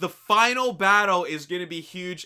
The final battle is going to be huge.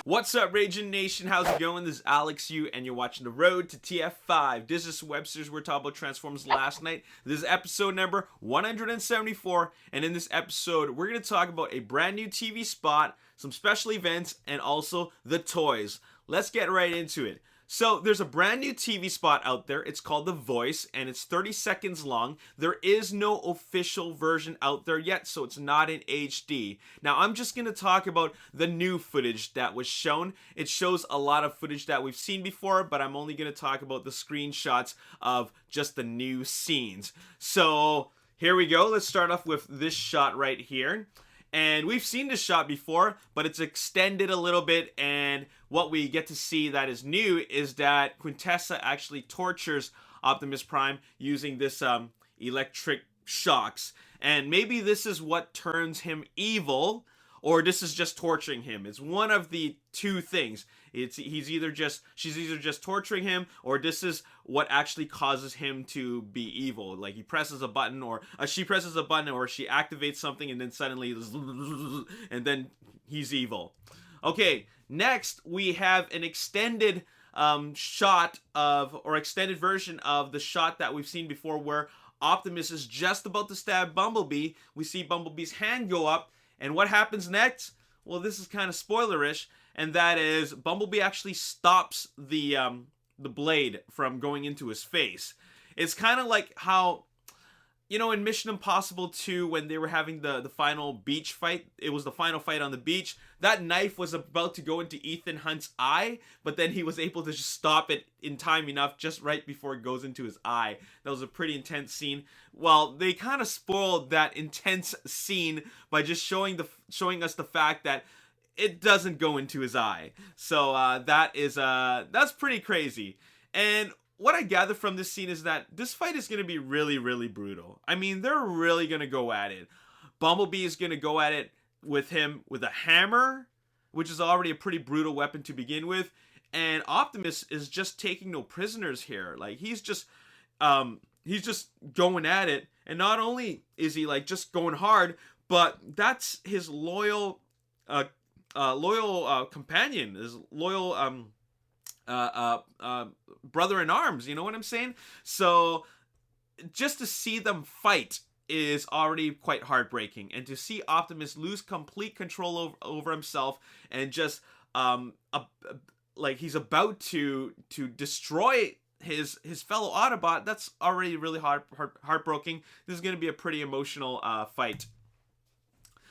What's up, Ragin Nation? How's it going? This is Alex Yu, and you're watching The Road to TF5. This is Webster's. We're talking about Transformers last night. This is episode number 174, and in this episode, we're going to talk about a brand new TV spot, some special events, and also the toys. Let's get right into it. So there's a brand new TV spot out there. It's called The Voice, and it's 30 seconds long. There is no official version out there yet, so it's not in HD. Now, I'm just going to talk about the new footage that was shown. It shows a lot of footage that we've seen before, but I'm only going to talk about the screenshots of just the new scenes. So here we go. Let's start off with this shot right here. And we've seen this shot before, but it's extended a little bit, and what we get to see that is new is that Quintessa actually tortures Optimus Prime using this electric shocks. And maybe this is what turns him evil, or this is just torturing him. It's one of the two things. She's either just torturing him, or this is what actually causes him to be evil. Like he presses a button, or she presses a button, or she activates something, and then suddenly, and then he's evil. Okay, next we have an extended extended version of the shot that we've seen before, where Optimus is just about to stab Bumblebee. We see Bumblebee's hand go up, and what happens next? Well, this is kind of spoilerish, and that is Bumblebee actually stops the blade from going into his face. It's kind of like how, you know, in Mission Impossible 2, when they were having the final beach fight, it was the final fight on the beach, that knife was about to go into Ethan Hunt's eye, but then he was able to just stop it in time enough just right before it goes into his eye. That was a pretty intense scene. Well, they kind of spoiled that intense scene by just showing us the fact that it doesn't go into his eye. So that's pretty crazy. And what I gather from this scene is that this fight is going to be really, really brutal. I mean, they're really going to go at it. Bumblebee is going to go at it with him with a hammer, which is already a pretty brutal weapon to begin with. And Optimus is just taking no prisoners here. Like, he's just going at it. And not only is he like just going hard, but that's his loyal companion, his loyal brother in arms, you know what I'm saying? So just to see them fight is already quite heartbreaking, and to see Optimus lose complete control over himself and just like he's about to destroy his fellow Autobot, that's already really heartbreaking. This is going to be a pretty emotional fight.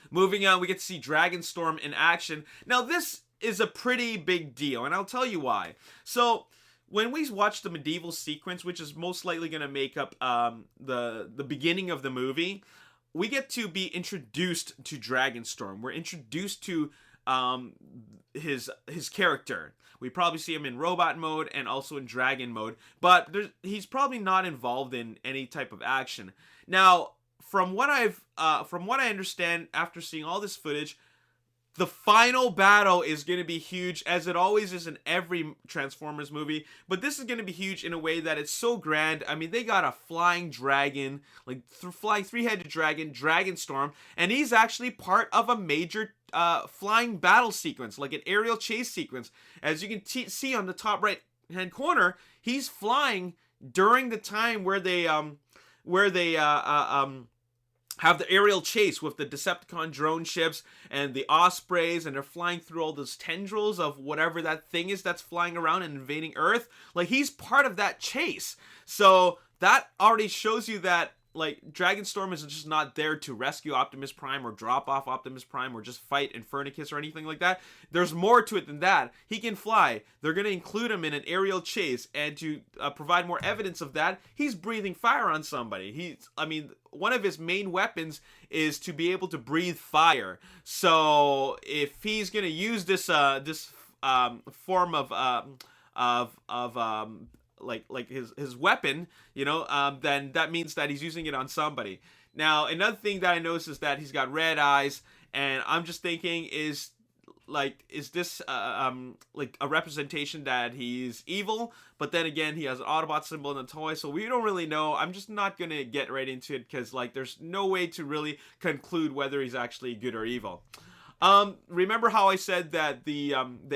Moving on, we get to see Dragonstorm in action. Now this is a pretty big deal, and I'll tell you why. So when we watch the medieval sequence, which is most likely going to make up the beginning of the movie, we get to be introduced to Dragonstorm. We're introduced to his character. We probably see him in robot mode and also in dragon mode, but he's probably not involved in any type of action. Now, from what I understand after seeing all this footage, the final battle is going to be huge, as it always is in every Transformers movie. But this is going to be huge in a way that it's so grand. I mean, they got a flying dragon, like flying three-headed dragon, Dragonstorm, and he's actually part of a major flying battle sequence, like an aerial chase sequence. As you can see on the top right-hand corner, he's flying during the time where they have the aerial chase with the Decepticon drone ships and the Ospreys, and they're flying through all those tendrils of whatever that thing is that's flying around and invading Earth. Like, he's part of that chase. So that already shows you that, like, Dragonstorm is just not there to rescue Optimus Prime or drop off Optimus Prime or just fight Infernicus or anything like that. There's more to it than that. He can fly. They're going to include him in an aerial chase, and to provide more evidence of that, he's breathing fire on somebody. One of his main weapons is to be able to breathe fire. So if he's going to use this form of like his weapon, you know, then that means that he's using it on somebody. Now, another thing that I noticed is that he's got red eyes, and I'm just thinking, is like, is this like a representation that he's evil, but then again he has an Autobot symbol in the toy, so we don't really know. I'm just not gonna get right into it because like there's no way to really conclude whether he's actually good or evil. Remember how I said that the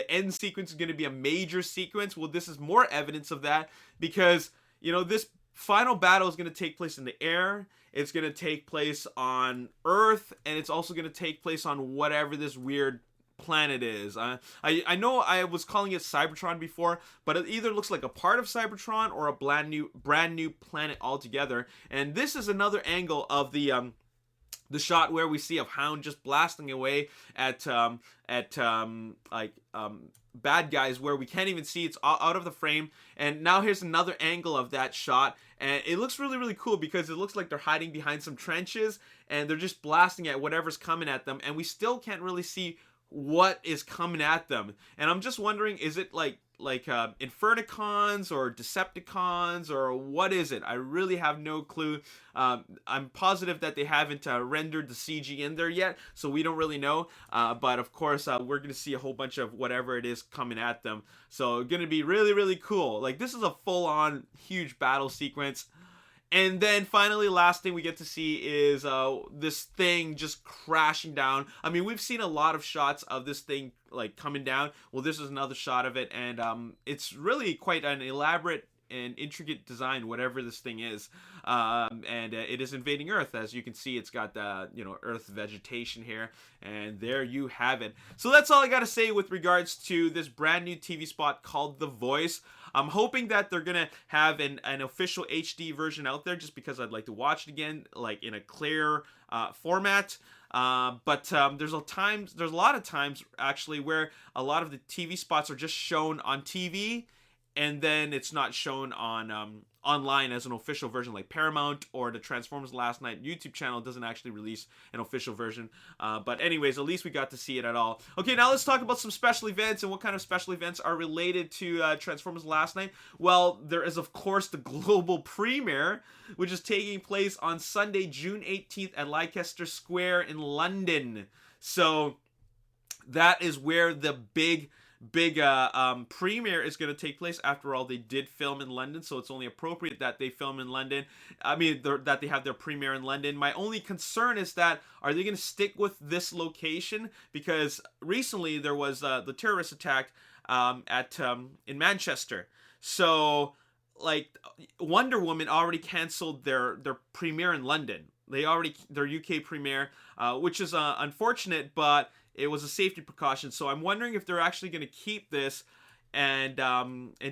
end sequence is going to be a major sequence? Well, this is more evidence of that, because this final battle is going to take place in the air. It's going to take place on Earth, and it's also going to take place on whatever this weird planet is. I know I was calling it Cybertron before, but it either looks like a part of Cybertron or a brand new planet altogether. And this is another angle of the shot where we see a Hound just blasting away at bad guys, where we can't even see, it's out of the frame. And now here's another angle of that shot, and it looks really, really cool because it looks like they're hiding behind some trenches and they're just blasting at whatever's coming at them, and we still can't really see what is coming at them. And I'm just wondering, is it like Infernicons or Decepticons, or what is it? I really have no clue. I'm positive that they haven't rendered the CG in there yet, so we don't really know. But of course, we're going to see a whole bunch of whatever it is coming at them. So going to be really, really cool. Like, this is a full-on huge battle sequence. And then finally, last thing we get to see is this thing just crashing down. I mean, we've seen a lot of shots of this thing like coming down. Well, this is another shot of it, and it's really quite an elaborate and intricate design, whatever this thing is. And it is invading Earth. As you can see, it's got the Earth vegetation here, and there you have it. So that's all I gotta say with regards to this brand new TV spot called The Voice. I'm hoping that they're gonna have an official HD version out there, just because I'd like to watch it again, like in a clear format. But there's a lot of times actually where a lot of the TV spots are just shown on TV, and then it's not shown on online as an official version, like Paramount or the Transformers Last Night YouTube channel doesn't actually release an official version. But anyways, at least we got to see it at all. Okay, now let's talk about some special events and what kind of special events are related to Transformers Last Night. Well, there is of course the global premiere, which is taking place on Sunday, June 18th at Leicester Square in London. So that is where the big premiere is going to take place. After all, they did film in London, so it's only appropriate that they film in London. I mean, that they have their premiere in London. My only concern is that, are they going to stick with this location? Because recently there was the terrorist attack in Manchester. So, like, Wonder Woman already canceled their premiere in London. Their UK premiere, which is unfortunate, but it was a safety precaution. So I'm wondering if they're actually going to keep this and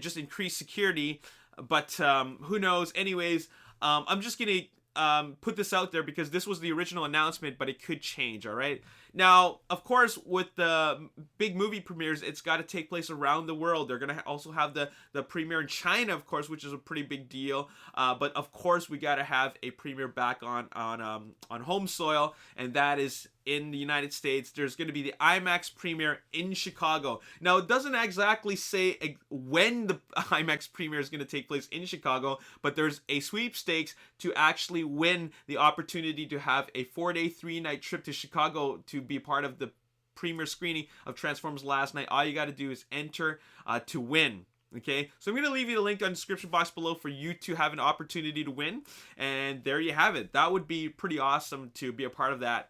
just increase security. But who knows? Anyways, I'm just going to put this out there because this was the original announcement, but it could change. All right. Now, of course, with the big movie premieres, it's got to take place around the world. They're going to also have the premiere in China, of course, which is a pretty big deal. But of course, we got to have a premiere back on home soil, and that is in the United States. There's going to be the IMAX premiere in Chicago. Now, it doesn't exactly say when the IMAX premiere is going to take place in Chicago, but there's a sweepstakes to actually win the opportunity to have a 4-day, 3-night trip to Chicago to be part of the premiere screening of Transformers Last Night. All you got to do is enter to win. Okay, so I'm going to leave you the link in the description box below for you to have an opportunity to win. And there you have it. That would be pretty awesome to be a part of that.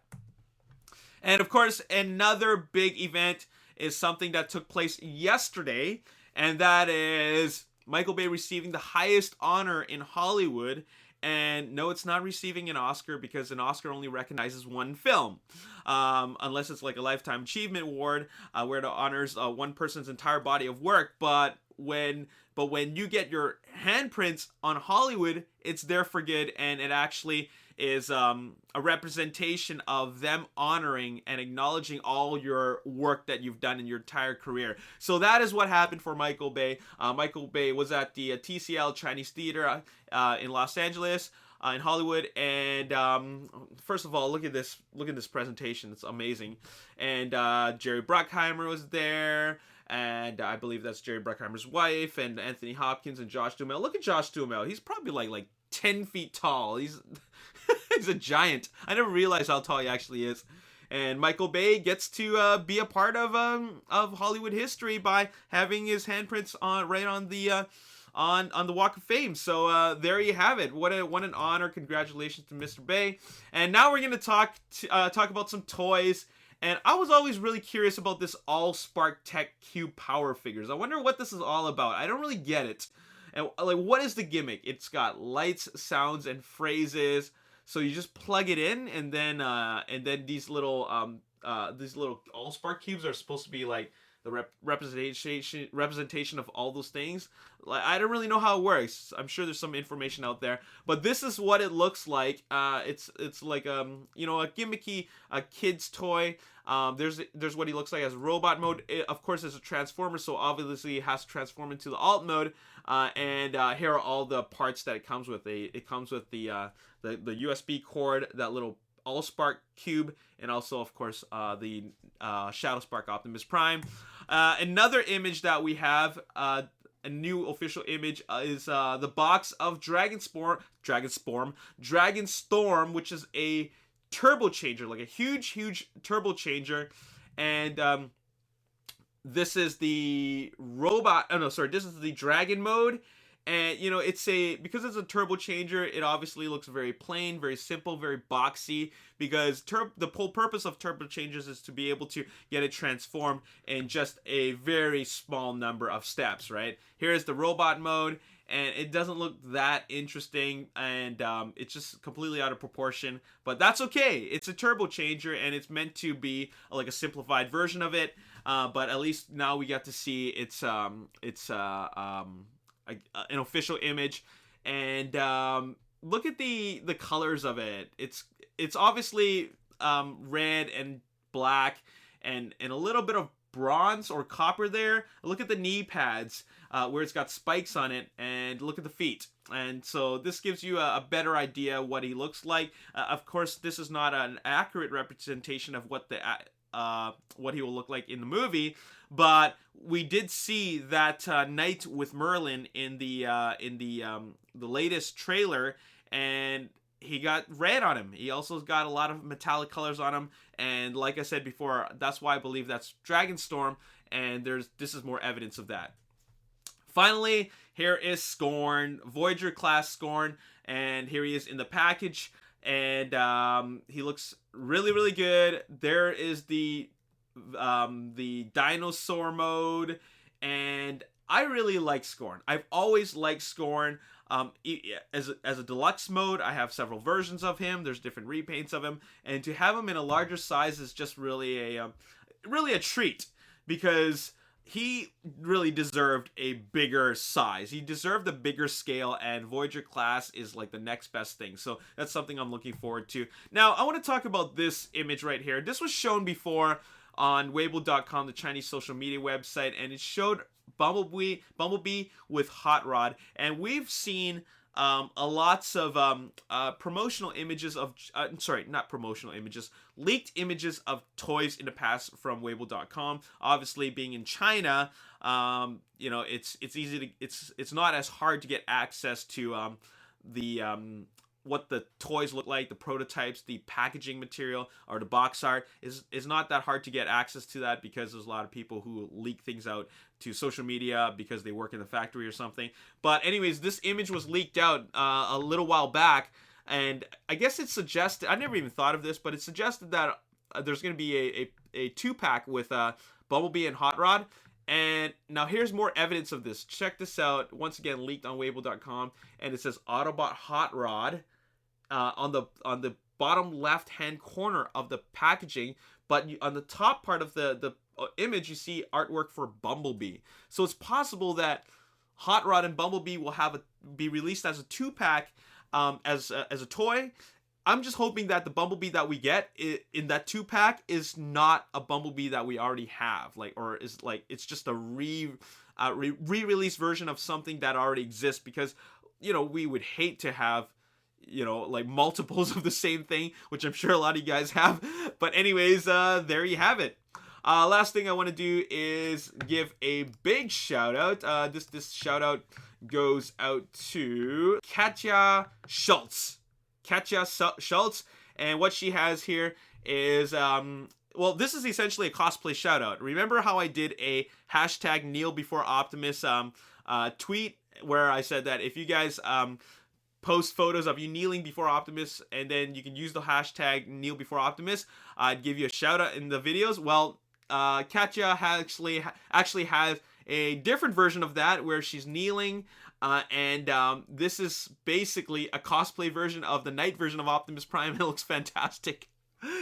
And of course, another big event is something that took place yesterday, and that is Michael Bay receiving the highest honor in Hollywood. And no, it's not receiving an Oscar, because an Oscar only recognizes one film, unless it's like a Lifetime Achievement Award, where it honors one person's entire body of work. But when you get your handprints on Hollywood, it's there for good, and it actually is a representation of them honoring and acknowledging all your work that you've done in your entire career. So that is what happened for Michael Bay. Michael Bay was at the TCL Chinese Theater in Los Angeles, in Hollywood, and first of all, look at this presentation. It's amazing. And Jerry Bruckheimer was there, and I believe that's Jerry Bruckheimer's wife, and Anthony Hopkins and Josh Duhamel. Look at Josh Duhamel. He's probably like 10 feet tall. He's he's a giant. I never realized how tall he actually is. and Michael Bay gets to be a part of Hollywood history by having his handprints right on the Walk of Fame. So there you have it. What an honor! Congratulations to Mr. Bay. And now we're gonna talk about some toys. And I was always really curious about this Allspark Tech Cube Power Figures. I wonder what this is all about. I don't really get it. And like, what is the gimmick? It's got lights, sounds, and phrases. So you just plug it in, and then these little Allspark cubes are supposed to be like the representation of all those things. Like, I don't really know how it works. I'm sure there's some information out there, but this is what it looks like. It's like a gimmicky kid's toy. There's what he looks like as robot mode. Of course, it's a transformer, so obviously it has to transform into the alt mode. And here are all the parts that it comes with. It comes with the USB cord, that little Allspark cube, and also, of course, the Shadowspark Optimus Prime. Another image that we have, a new official image, is the box of Dragonstorm, which is a turbo changer, like a huge turbo changer. And this is the this is the dragon mode. And because it's a turbo changer, it obviously looks very plain, very simple, very boxy, because the whole purpose of turbo changers is to be able to get it transformed in just a very small number of steps, right? Here is the robot mode, and it doesn't look that interesting, and it's just completely out of proportion, but that's okay. It's a turbo changer, and it's meant to be like a simplified version of it, but at least now we get to see it's an official image. And look at the colors of it. It's obviously red and black and a little bit of bronze or copper there. Look at the knee pads where it's got spikes on it, and look at the feet. And so this gives you a better idea what he looks like. Of course, this is not an accurate representation of what he will look like in the movie, but we did see that night with Merlin in the latest trailer, and he got red on him. He also got a lot of metallic colors on him, and like I said before, that's why I believe that's Dragonstorm, and this is more evidence of that. Finally, here is Scorn, Voyager class Scorn, and here he is in the package, and he looks really good. There is the dinosaur mode, and I really like Scorn. I've always liked Scorn. As a deluxe mode, I have several versions of him. There's different repaints of him, and to have him in a larger size is just really a treat, because he really deserved a bigger size. He deserved a bigger scale, and Voyager class is like the next best thing. So that's something I'm looking forward to. Now, I want to talk about this image right here. This was shown before on Weibo.com, the Chinese social media website, and it showed Bumblebee with Hot Rod. And we've seen lots of promotional images of leaked images of toys in the past from Weibo.com. Obviously, being in China, it's not as hard to get access to what the toys look like, the prototypes, the packaging material, or the box art is not that hard to get access to that, because there's a lot of people who leak things out to social media because they work in the factory or something. But anyways, this image was leaked out a little while back, and I guess it suggested, I never even thought of this, but it suggested that there's going to be a 2-pack with Bumblebee and Hot Rod. And now here's more evidence of this. Check this out. Once again, leaked on Weibo.com, and it says Autobot Hot Rod on the bottom left hand corner of the packaging, but on the top part of the image you see artwork for Bumblebee. So it's possible that Hot Rod and Bumblebee will be released as a 2-pack as a toy. I'm just hoping that the Bumblebee that we get in that 2-pack is not a Bumblebee that we already have, it's just a re-release version of something that already exists, because we would hate to have multiples of the same thing, which I'm sure a lot of you guys have. But anyways, there you have it. Last thing I want to do is give a big shout out. This shout out goes out to Katja Schultz. And what she has here is well, this is essentially a cosplay shoutout. Remember how I did a hashtag kneel before Optimus tweet where I said that if you guys post photos of you kneeling before Optimus and then you can use the hashtag kneel before Optimus, I'd give you a shout out in the videos. Well, Katya actually has a different version of that where she's kneeling, and this is basically a cosplay version of the night version of Optimus Prime. It looks fantastic.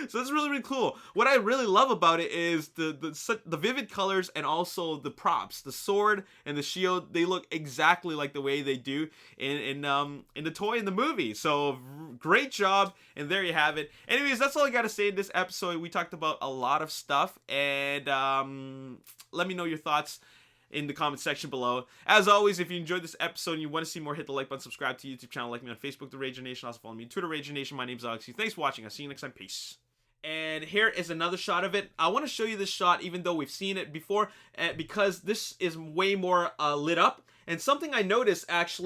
So it's really, really cool. What I really love about it is the vivid colors and also the props. The sword and the shield, they look exactly like the way they do in the toy in the movie. So great job, and there you have it. Anyways, that's all I gotta say in this episode. We talked about a lot of stuff, and let me know your thoughts in the comment section below. As always, if you enjoyed this episode and you want to see more, hit the like button, subscribe to the YouTube channel, like me on Facebook, The Ragin Nation. Also follow me on Twitter, Ragin Nation. My name's Alex. Thanks for watching. I'll see you next time. Peace. And here is another shot of it. I want to show you this shot even though we've seen it before, because this is way more lit up. And something I noticed actually